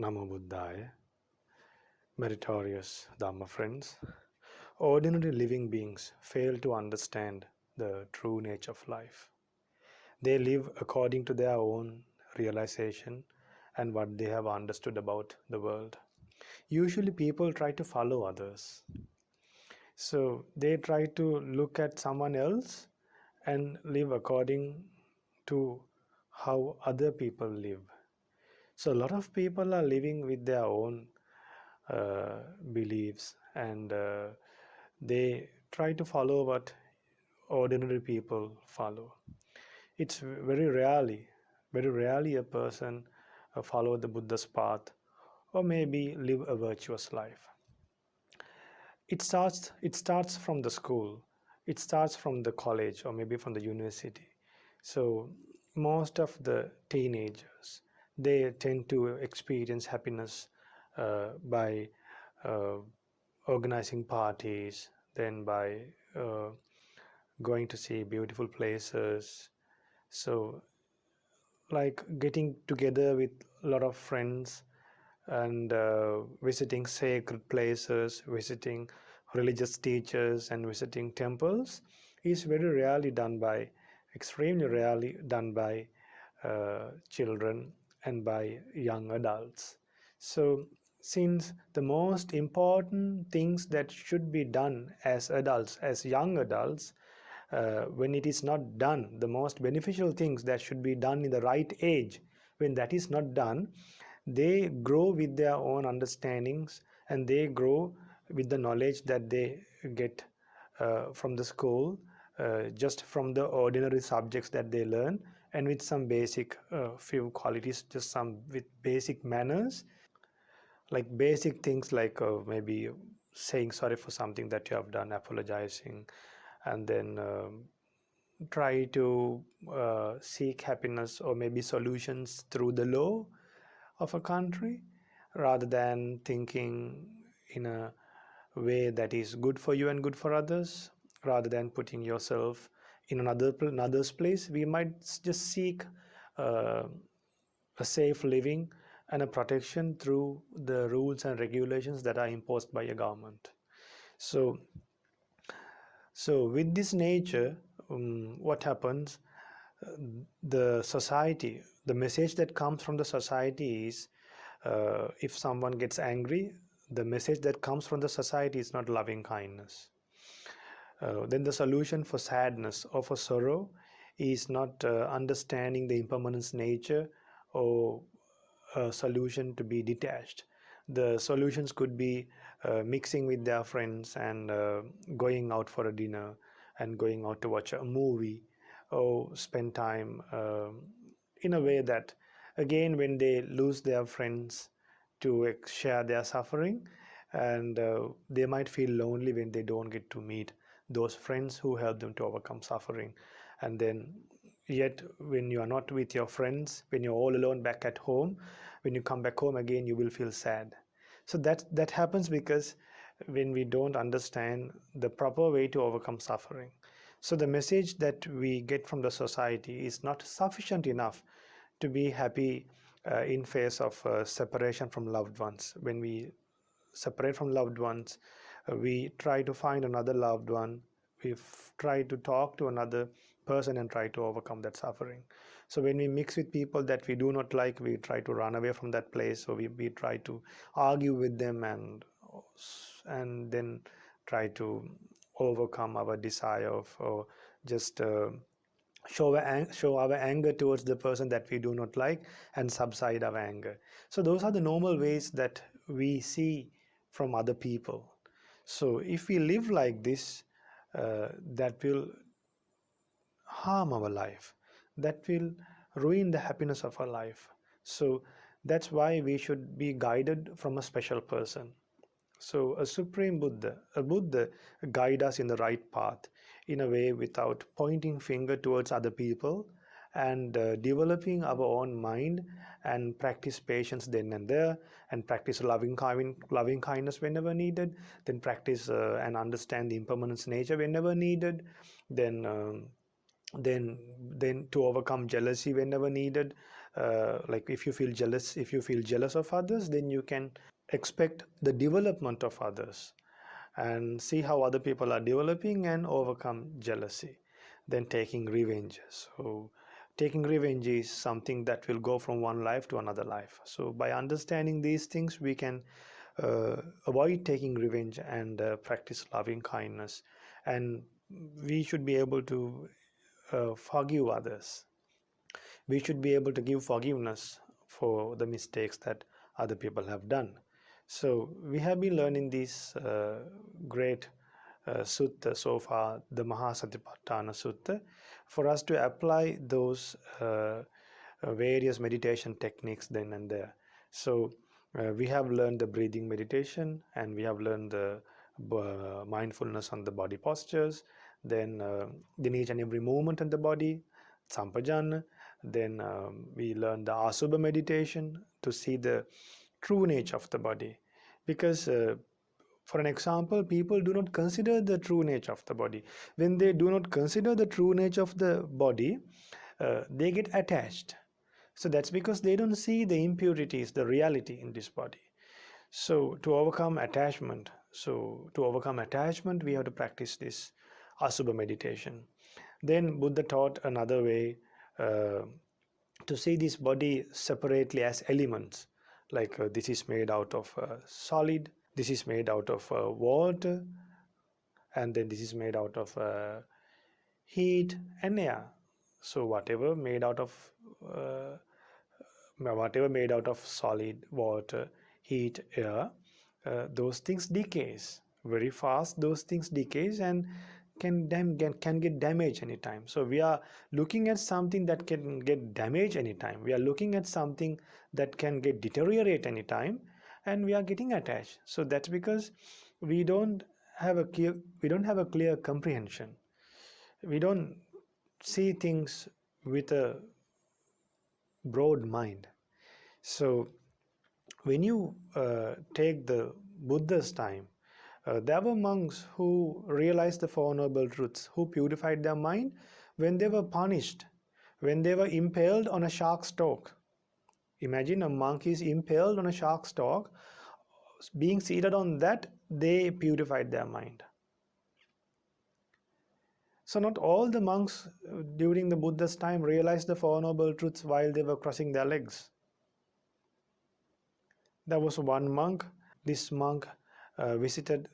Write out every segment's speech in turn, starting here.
Namo Buddhaya, meritorious Dhamma friends. Ordinary living beings fail to understand the true nature of life. They live according to their own realization and what they have understood about the world. Usually, people try to follow others. So, they try to look at someone else and live according to how other people live. So, a lot of people are living with their own uh, beliefs and they try to follow what ordinary people follow. It's very rarely a person follow the Buddha's path or maybe live a virtuous life. It starts from the school, it starts from the college or maybe from the university. So most of the teenagers, they tend to experience happiness by uh, organizing parties, then by uh, going to see beautiful places. So like getting together with a lot of friends and visiting sacred places, visiting religious teachers, and visiting temples is very rarely done by, extremely rarely done by children and by young adults. So, since the most important things that should be done as adults, as young adults, when it is not done, the most beneficial things that should be done in the right age, when that is not done, they grow with their own understandings and they grow with the knowledge that they get from the school, just from the ordinary subjects that they learn, and with some basic few qualities, just some with basic manners, like basic things like maybe saying sorry for something that you have done, apologizing, and then try to seek happiness or maybe solutions through the law of a country rather than thinking in a way that is good for you and good for others, rather than putting yourself in another's place. We might just seek uh, a safe living and a protection through the rules and regulations that are imposed by a government. So with this nature, what happens? uh, the society, the message that comes from the society is, if someone gets angry, the message that comes from the society is not loving kindness. Then the solution for sadness or for sorrow is not understanding the impermanence nature or a solution to be detached. The solutions could be mixing with their friends and going out for a dinner and going out to watch a movie or spend time in a way that, again, when they lose their friends to share their suffering, and they might feel lonely when they don't get to meet those friends who help them to overcome suffering. And then yet when you are not with your friends, when you're all alone back at home, when you come back home again, you will feel sad. So that happens because when we don't understand the proper way to overcome suffering. So the message that we get from the society is not sufficient enough to be happy in face of separation from loved ones. When we separate from loved ones, we try to find another loved one, we try to talk to another person and try to overcome that suffering. So when we mix with people that we do not like, we try to run away from that place, so we try to argue with them and then try to overcome our desire of, or just show our anger towards the person that we do not like and subside our anger. So those are the normal ways that we see from other people. So if we live like this, that will harm our life, that will ruin the happiness of our life. So that's why we should be guided from a special person. So a supreme Buddha, a Buddha, guide us in the right path in a way without pointing finger towards other people, and developing our own mind and practice patience then and there, and practice loving kindness whenever needed, then practice and understand the impermanence nature whenever needed, then then to overcome jealousy whenever needed, like if you feel jealous of others, then you can expect the development of others and see how other people are developing and overcome jealousy. Then taking revenge. So taking revenge is something that will go from one life to another life. So by understanding these things, we can uh, avoid taking revenge and practice loving kindness. And we should be able to forgive others. We should be able to give forgiveness for the mistakes that other people have done. So we have been learning these great sutta so far, the Mahasatipatthana Sutta, for us to apply those various meditation techniques then and there. So we have learned the breathing meditation, and we have learned the mindfulness on the body postures, then each and every movement in the body, sampajana. Then we learn the asubha meditation to see the true nature of the body. Because for an example, people do not consider the true nature of the body. When they do not consider the true nature of the body, they get attached. So that's because they don't see the impurities, the reality in this body. So to overcome attachment, we have to practice this asubha meditation. Then Buddha taught another way uh, to see this body separately as elements. Like this is made out of solid, this is made out of water, and then this is made out of heat and air. So whatever made out of solid, water, heat, air, those things decays very fast. Those things decays and can get damaged anytime. So we are looking at something that can get damaged anytime. We are looking at something that can get deteriorate anytime, and we are getting attached. So that's because we don't we don't have a clear comprehension. We don't see things with a broad mind. So when you take the Buddha's time, there were monks who realized the Four Noble Truths, who purified their mind when they were punished, when they were impaled on a shark's stalk. Imagine a monk is impaled on a shark's stalk. Being seated on that, they purified their mind. So not all the monks during the Buddha's time realized the Four Noble Truths while they were crossing their legs. There was one monk. This monk visited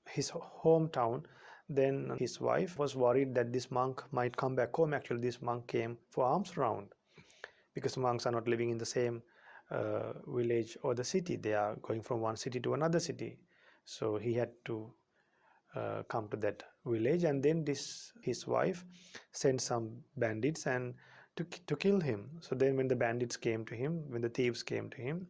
his hometown. Then his wife was worried that this monk might come back home. Actually, this monk came for alms round, because monks are not living in the same village or the city. They are going from one city to another city. So he had to come to that village, and then his wife sent some bandits and to kill him. So then when the bandits came to him, when the thieves came to him,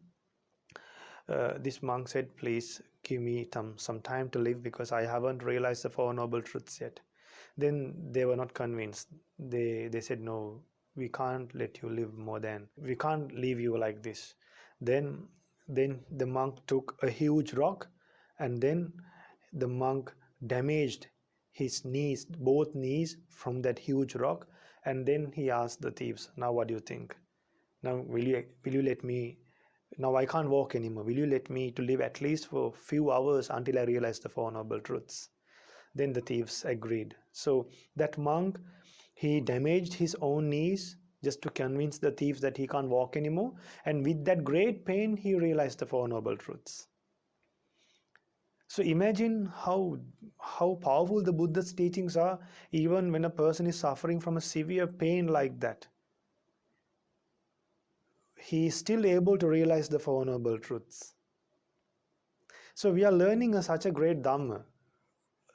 this monk said, please give me some time to live, because I haven't realized the Four Noble Truths yet. Then they were not convinced. They said, no, we can't let you live more than, we can't leave you like this. Then the monk took a huge rock, and then the monk damaged his knees, both knees, from that huge rock. And then he asked the thieves, now what do you think? Now will you let me, now I can't walk anymore, will you let me to live at least for a few hours until I realize the Four Noble Truths? Then the thieves agreed. So that monk, he damaged his own knees just to convince the thieves that he can't walk anymore, and with that great pain he realized the Four Noble Truths. So imagine how powerful the Buddha's teachings are. Even when a person is suffering from a severe pain like that, he is still able to realize the Four Noble Truths. So we are learning such a great Dhamma,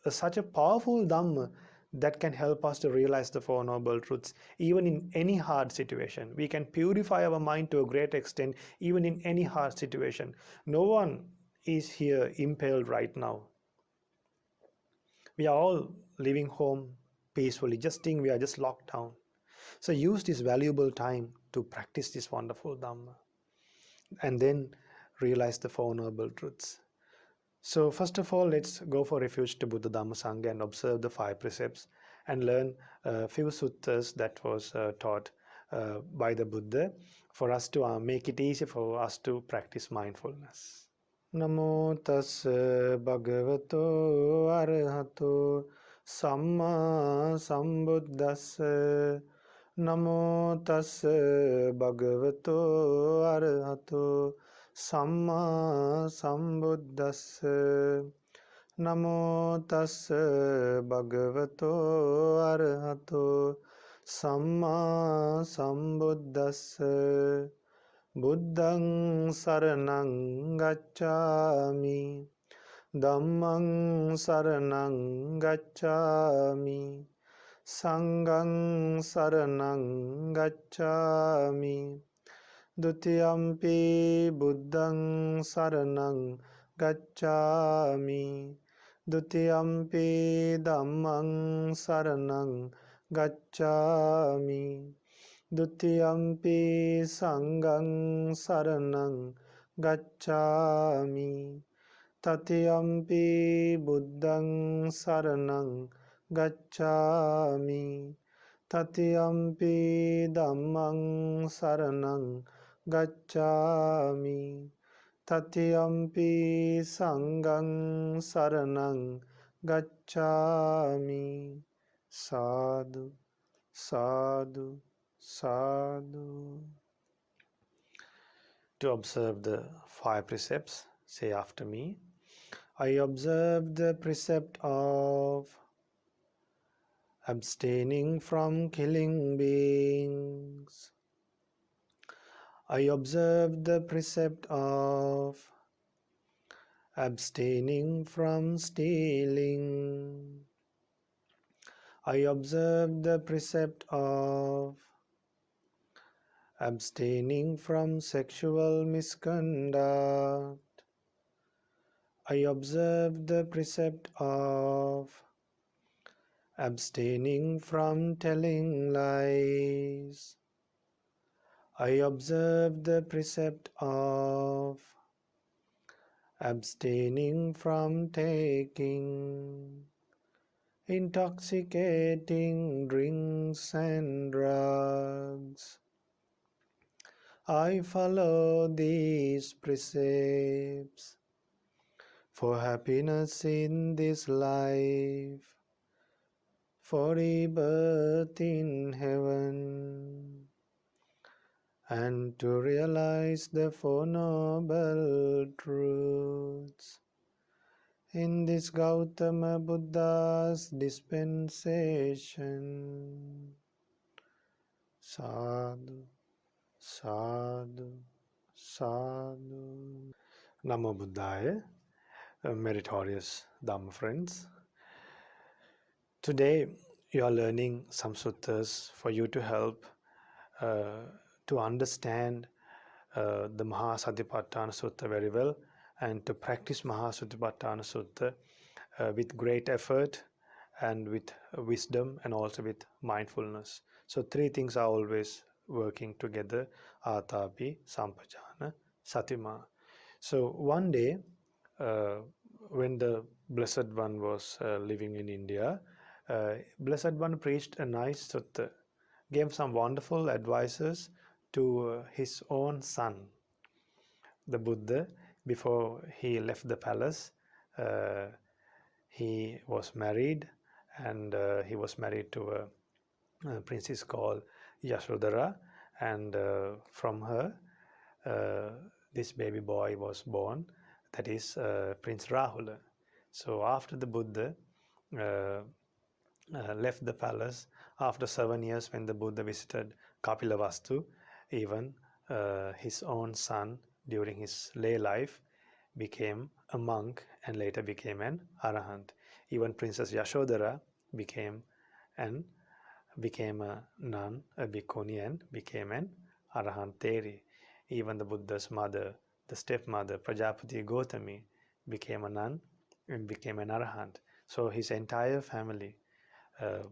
such a powerful Dhamma, that can help us to realize the Four Noble Truths even in any hard situation. We can purify our mind to a great extent even in any hard situation. No one is here impaled right now. We are all living home peacefully, just think we are just locked down. So use this valuable time to practice this wonderful Dhamma, and then realize the Four Noble Truths. So first of all, let's go for refuge to Buddha Dhamma Sangha and observe the five precepts and learn a few suttas that was taught by the Buddha for us to make it easy for us to practice mindfulness. Namo tassa bhagavato arahato samma sambuddhassa. Namo tassa bhagavato arahato samma sambuddhassa. Namo tassa bhagavato arahato samma sambuddhassa. Buddhang saranang gacchami. Dhammang saranang gacchami. Sanghang saranang gacchami. Dutiyampi buddhang saranang gacchami. Dutiyampi dhammang saranang gacchami. Dutiyampi sanghang saranang gacchami. Tatiyampi buddhang saranang gacchami. Tatiyampi dhammang saranang gacchami. Tatiyampi sanghang saranang gacchami. Sadhu, sadhu, sadhu. To observe the 5 precepts, say after me. I observe the precept of abstaining from killing beings. I observe the precept of abstaining from stealing. I observe the precept of abstaining from sexual misconduct. I observe the precept of abstaining from telling lies. I observe the precept of abstaining from taking intoxicating drinks and drugs. I follow these precepts for happiness in this life, for rebirth in heaven, and to realize the Four Noble Truths in this Gautama Buddha's dispensation. Sadhu, sadhu, sadhu. Namo Buddhaya, meritorious Dhamma friends. Today you are learning some suttas for you to help to understand the Mahasatipatthana Sutta very well and to practice Mahasatipatthana Sutta with great effort and with wisdom and also with mindfulness. So 3 things are always working together: Atapi, Sampajana, Satima. So one day when the Blessed One was living in India, Blessed One preached a nice sutta, gave some wonderful advices to his own son. The Buddha, before he left the palace, he was married, and he was married to a princess called Yashodhara, and from her this baby boy was born, that is Prince Rahula. So after the Buddha left the palace, after 7 years, when the Buddha visited Kapilavastu, even his own son during his lay life became a monk and later became an arahant. Even Princess Yashodhara became a nun, a bhikkhuni, and became an arahanteri. Even the Buddha's mother, the stepmother Prajapati Gotami, became a nun and became an arahant. So his entire family,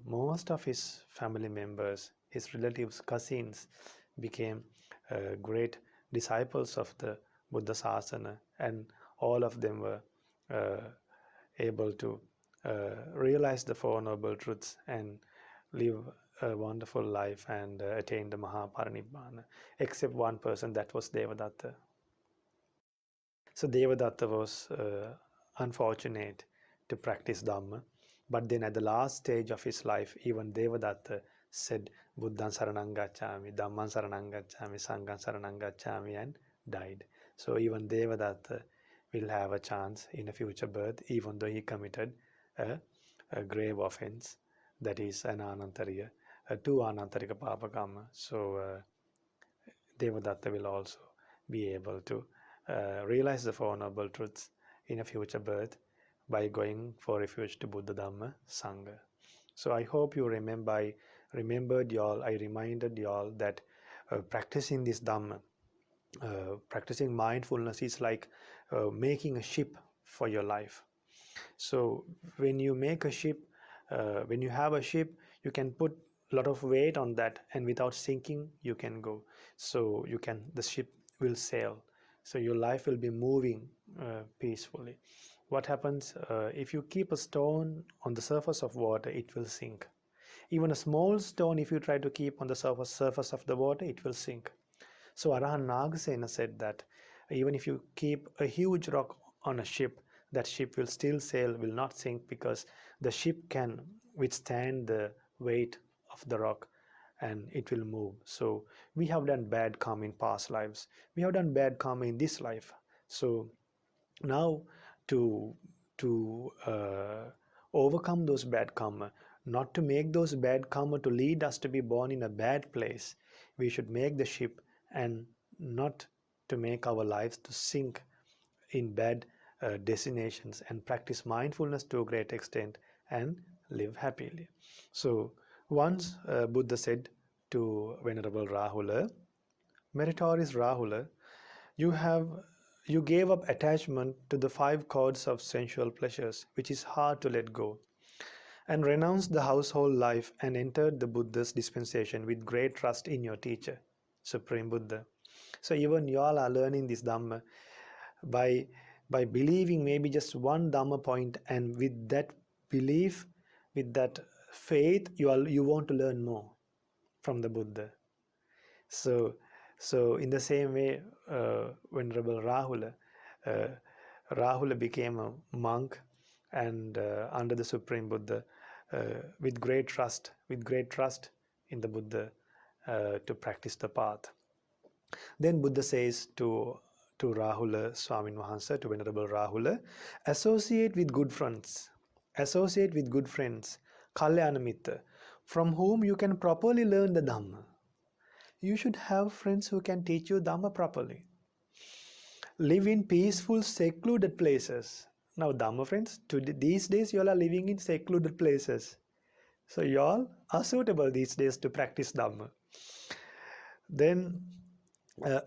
most of his family members, his relatives, cousins, became great disciples of the Buddha Sasana, and all of them were able to realize the Four Noble Truths and live a wonderful life and attained the Mahaparinibbana, except one person, that was Devadatta. So Devadatta was unfortunate to practice Dhamma, but then at the last stage of his life, even Devadatta said, Buddhan Saranang Gacchami, Dhamman Saranang Gacchami, Sangham Saranang Gacchami, and died. So even Devadatta will have a chance in a future birth, even though he committed a, a grave offense, that is an Anantariya, two Anantarika Papakama. So Devadatta will also be able to realize the Four Noble Truths in a future birth by going for refuge to Buddha Dhamma Sangha. So I hope you remember, I remembered y'all, I reminded y'all that practicing this Dhamma, practicing mindfulness is like making a ship for your life. So when you make a ship, when you have a ship, you can put a lot of weight on that, and without sinking, you can go. So the ship will sail. So your life will be moving peacefully. What happens if you keep a stone on the surface of water, it will sink. Even a small stone, if you try to keep on the surface of the water, it will sink. So Arahan Nagasena said that even if you keep a huge rock on a ship, that ship will still sail, will not sink, because the ship can withstand the weight of the rock and it will move. So we have done bad karma in past lives. We have done bad karma in this life. So now to overcome those bad karma, not to make those bad karma to lead us to be born in a bad place, we should make the ship and not to make our lives to sink in bad destinations, and practice mindfulness to a great extent and live happily. So once Buddha said to Venerable Rahula, meritorious Rahula, you have you gave up attachment to the five cords of sensual pleasures, which is hard to let go, and renounced the household life and entered the Buddha's dispensation with great trust in your teacher, Supreme Buddha. So even you all are learning this Dhamma by believing maybe just one Dhamma point, and with that belief, with that faith, you want to learn more from the Buddha. So, in the same way, Venerable uh, Rahula became a monk, and under the Supreme Buddha, with great trust in the Buddha, to practice the path. Then Buddha says to Rahula, Swamin Mahansa, to Venerable Rahula, associate with good friends, associate with good friends, Kalyana Mitta, from whom you can properly learn the Dhamma. You should have friends who can teach you Dhamma properly. Live in peaceful, secluded places. Now, Dhamma friends, these days you all are living in secluded places. So, you all are suitable these days to practice Dhamma. Then,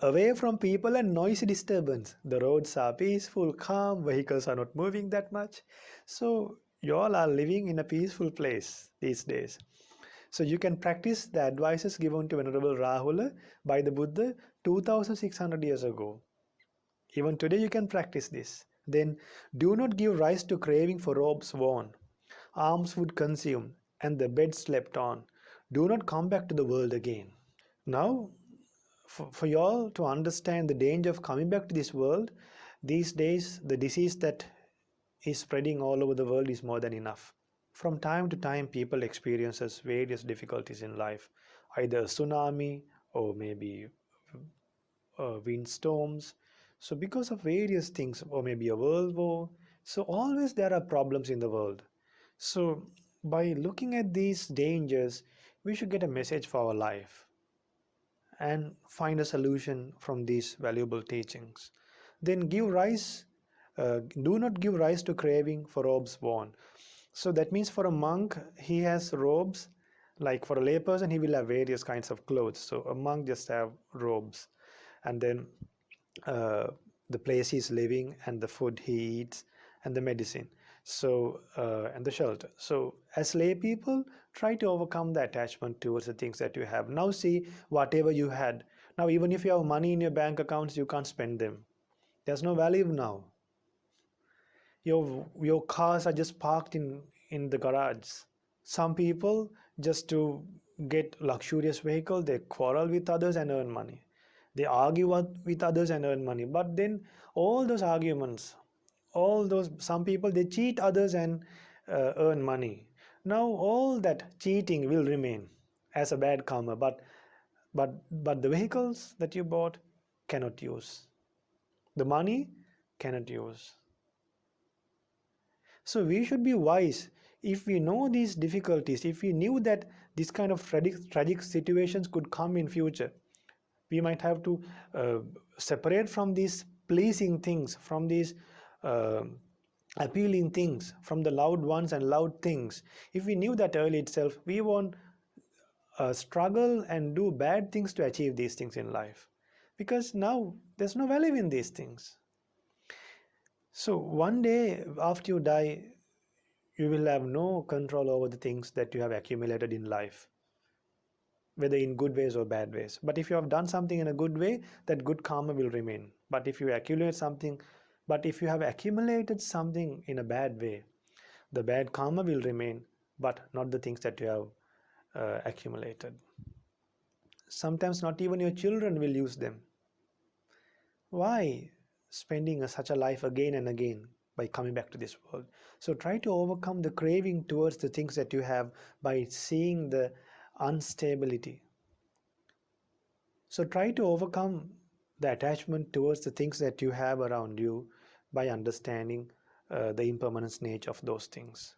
away from people and noisy disturbance. The roads are peaceful, calm, vehicles are not moving that much. So, you all are living in a peaceful place these days. So you can practice the advices given to Venerable Rahula by the Buddha 2600 years ago. Even today you can practice this. Then do not give rise to craving for robes worn, arms would consume, and the bed slept on. Do not come back to the world again. Now, for you all to understand the danger of coming back to this world, these days the disease that is spreading all over the world is more than enough. From time to time, people experiences various difficulties in life, either a tsunami or maybe windstorms. So because of various things, or maybe a world war, so always there are problems in the world. So by looking at these dangers, we should get a message for our life and find a solution from these valuable teachings. Then do not give rise to craving for robes worn. So that means for a monk, he has robes. Like for a layperson, he will have various kinds of clothes. So a monk just have robes, and then uh, the place he's living, and the food he eats, and the medicine. So and the shelter. So as lay people, try to overcome the attachment towards the things that you have. Now see, whatever you had. Now even if you have money in your bank accounts, you can't spend them. There's no value now. Your cars are just parked in the garage. Some people, just to get luxurious vehicle, they quarrel with others and earn money. They argue with others and earn money. But then all those arguments, all those, some people they cheat others and earn money. Now all that cheating will remain as a bad karma, but the vehicles that you bought cannot use. The money cannot use. So we should be wise. If we know these difficulties, if we knew that this kind of tragic situations could come in future, we might have to uh, separate from these pleasing things, from these uh, appealing things, from the loud ones and loud things. If we knew that early itself, we won't struggle and do bad things to achieve these things in life, because now there's no value in these things. So one day after you die, you will have no control over the things that you have accumulated in life, whether in good ways or bad ways. But if you have done something in a good way, that good karma will remain. But if you have accumulated something in a bad way, the bad karma will remain, but not the things that you have accumulated. Sometimes not even your children will use them. Why spending such a life again and again by coming back to this world? So try to overcome the craving towards the things that you have by seeing the instability. So try to overcome the attachment towards the things that you have around you by understanding the impermanence nature of those things.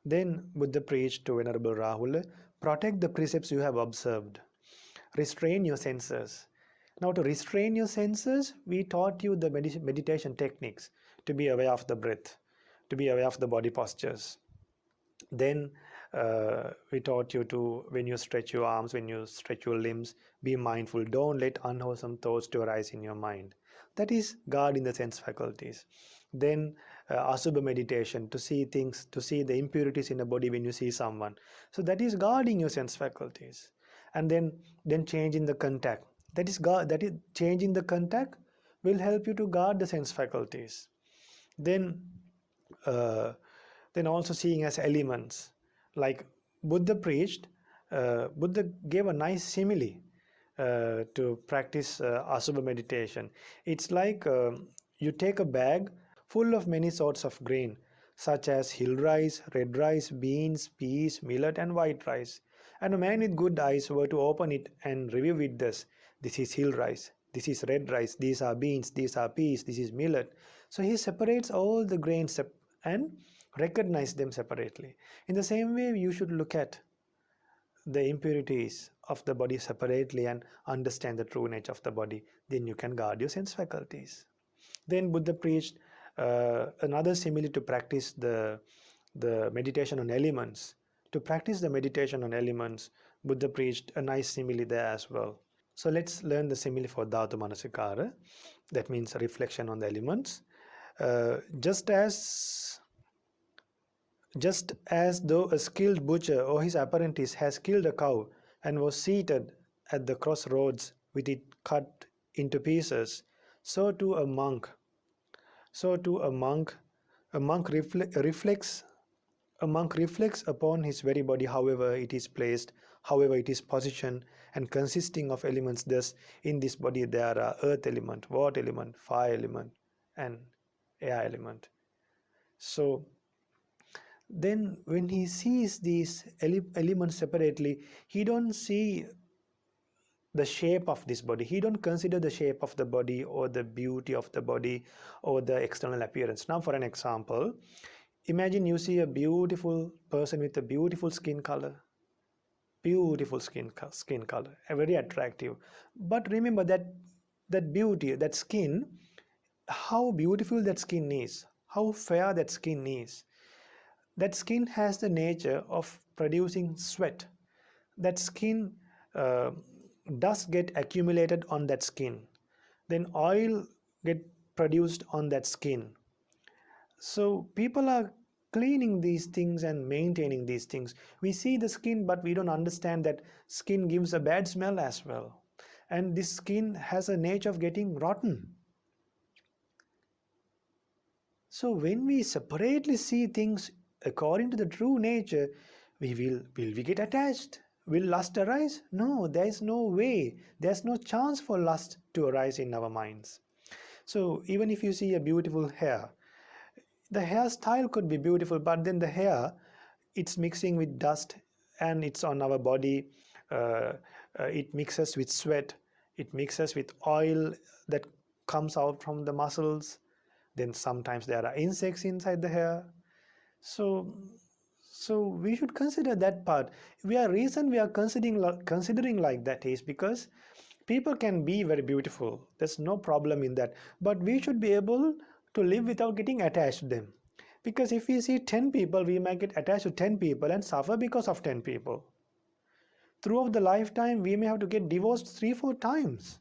Then Buddha preached to Venerable Rahula, protect the precepts you have observed. Restrain your senses. Now, to restrain your senses, we taught you the meditation techniques, to be aware of the breath, to be aware of the body postures. Then we taught you to, when you stretch your arms, when you stretch your limbs, be mindful. Don't let unwholesome thoughts to arise in your mind. That is guarding the sense faculties. Then asubha meditation, to see things, to see the impurities in the body when you see someone. So that is guarding your sense faculties. And then changing the contact. That is changing the contact will help you to guard the sense faculties. Then uh, then also seeing as elements, like Buddha preached. Buddha gave a nice simile to practice asubha meditation. It's like you take a bag full of many sorts of grain, such as hill rice, red rice, beans, peas, millet, and white rice. And a man with good eyes were to open it and review it thus: this is hill rice, this is red rice, these are beans, these are peas, this is millet. So he separates all the grains and recognize them separately. In the same way, you should look at the impurities of the body separately and understand the true nature of the body. Then you can guard your sense faculties. Then Buddha preached another simile to practice the meditation on elements. To practice the meditation on elements, Buddha preached a nice simile there as well. So let's learn the simile for Dhatu Manasikara. That means reflection on the elements. Uh, just as just as though a skilled butcher or his apprentice has killed a cow and was seated at the crossroads with it cut into pieces, so too a monk, so too a monk reflects a monk reflects upon his very body, however it is placed, however it is positioned, and consisting of elements. Thus, in this body there are earth element, water element, fire element, and air element. So then when he sees these elements separately, he don't see the shape of this body. He don't consider the shape of the body or the beauty of the body or the external appearance. Now for an example, imagine you see a beautiful person with a beautiful skin color, skin color, very attractive. But remember that beauty, that skin, how beautiful that skin is, how fair that skin is. That skin has the nature of producing sweat. That skin uh, dust get accumulated on that skin. Then oil get produced on that skin. So people are cleaning these things and maintaining these things. We see the skin, but we don't understand that skin gives a bad smell as well. And this skin has a nature of getting rotten. So when we separately see things according to the true nature, will we get attached? Will lust arise? No, there is no way. There's no chance for lust to arise in our minds. So even if you see a beautiful hair, the hairstyle could be beautiful, but then the hair, it's mixing with dust and it's on our body. uh, it mixes with sweat, it mixes with oil that comes out from the muscles. Then sometimes there are insects inside the hair. So so we should consider that part. We are considering like that is because people can be very beautiful, there's no problem in that, but we should be able to live without getting attached to them. Because if we see 10 people, we might get attached to 10 people and suffer because of 10 people. Throughout the lifetime we may have to get divorced 3 4 times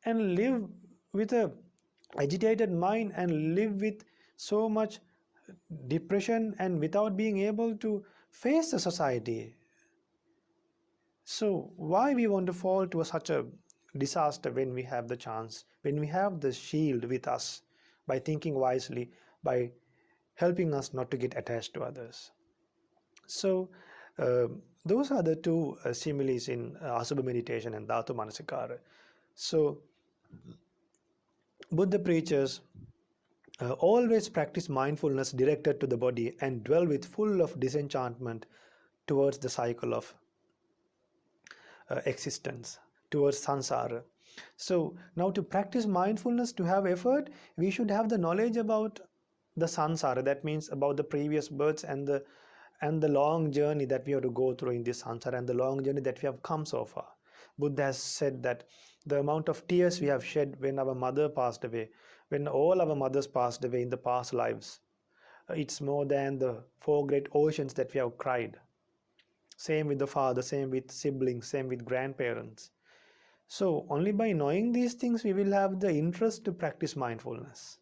and live with a agitated mind and live with so much depression and without being able to face the society. So why we want to fall to such a disaster when we have the chance, when we have the shield with us, by thinking wisely, by helping us not to get attached to others. So those are the two similes in Asubha meditation and Dhatu Manasikara. So Buddha preaches always practice mindfulness directed to the body and dwell with full of disenchantment towards the cycle of existence, towards sansara. So now to practice mindfulness, to have effort, we should have the knowledge about the sansara. That means about the previous births and the long journey that we have to go through in this sansara and the long journey that we have come so far. Buddha has said that the amount of tears we have shed when our mother passed away, when all our mothers passed away in the past lives, it's more than the four great oceans that we have cried. Same with the father, same with siblings, same with grandparents. So only by knowing these things we will have the interest to practice mindfulness.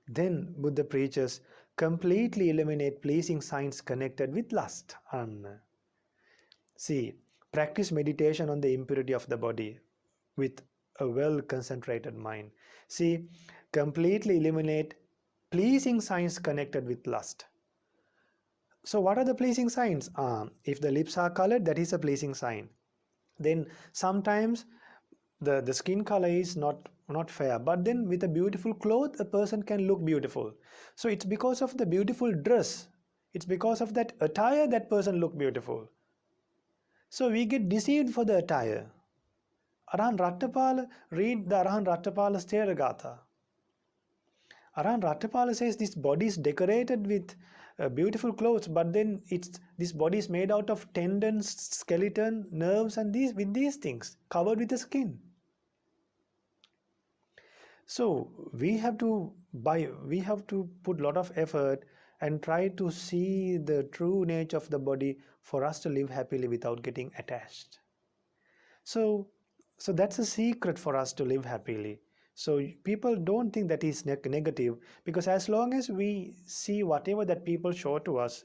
Then Buddha preaches completely eliminate pleasing signs connected with lust. And see, practice meditation on the impurity of the body with a well concentrated mind. See, completely eliminate pleasing signs connected with lust. So what are the pleasing signs? If the lips are colored, that is a pleasing sign. Then sometimes the skin color is not fair, but then with a beautiful cloth a person can look beautiful. So it's because of the beautiful dress, it's because of that attire that person look beautiful. So we get deceived for the attire. Arhan Rattapala, read the Arhan Rattapala Steragatha. Arhan Rattapala says this body is decorated with beautiful clothes, but then it's this body is made out of tendons, skeleton, nerves, and these with these things covered with the skin. So we have to put a lot of effort and try to see the true nature of the body for us to live happily without getting attached. So so that's a secret for us to live happily. So people don't think that is negative, because as long as we see whatever that people show to us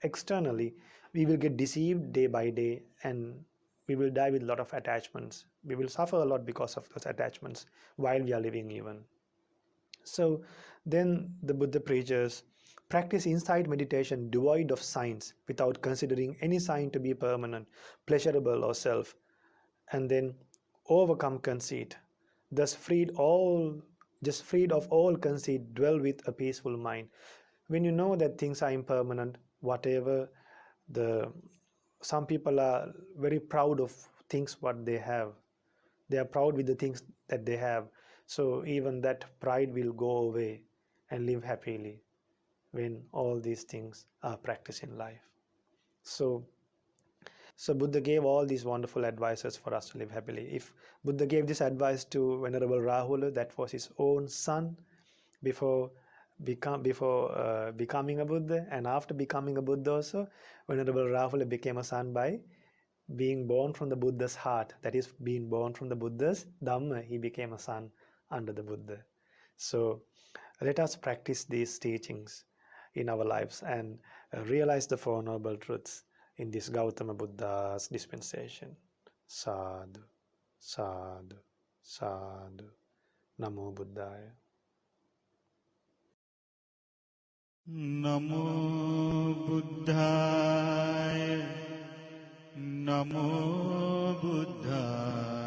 externally, we will get deceived day by day, and we will die with a lot of attachments. We will suffer a lot because of those attachments while we are living even. So then the Buddha preaches practice insight meditation devoid of signs without considering any sign to be permanent, pleasurable, or self, and then overcome conceit. Thus freed of all conceit, dwell with a peaceful mind. When you know that things are impermanent, whatever the some people are very proud of things what they have. They are proud with the things that they have. So even that pride will go away and live happily when all these things are practiced in life. So so Buddha gave all these wonderful advices for us to live happily. If Buddha gave this advice to Venerable Rahula, that was his own son before becoming a Buddha, and after becoming a Buddha also, Venerable Rahula became a son by being born from the Buddha's heart. That is, being born from the Buddha's Dhamma, he became a son under the Buddha. So let us practice these teachings in our lives and realize the Four Noble Truths in this Gautama Buddha's dispensation. Sadhu, sadhu, sadhu. Namo Buddhaya. Namo බුද්ධාය නමෝ බුද්ධාය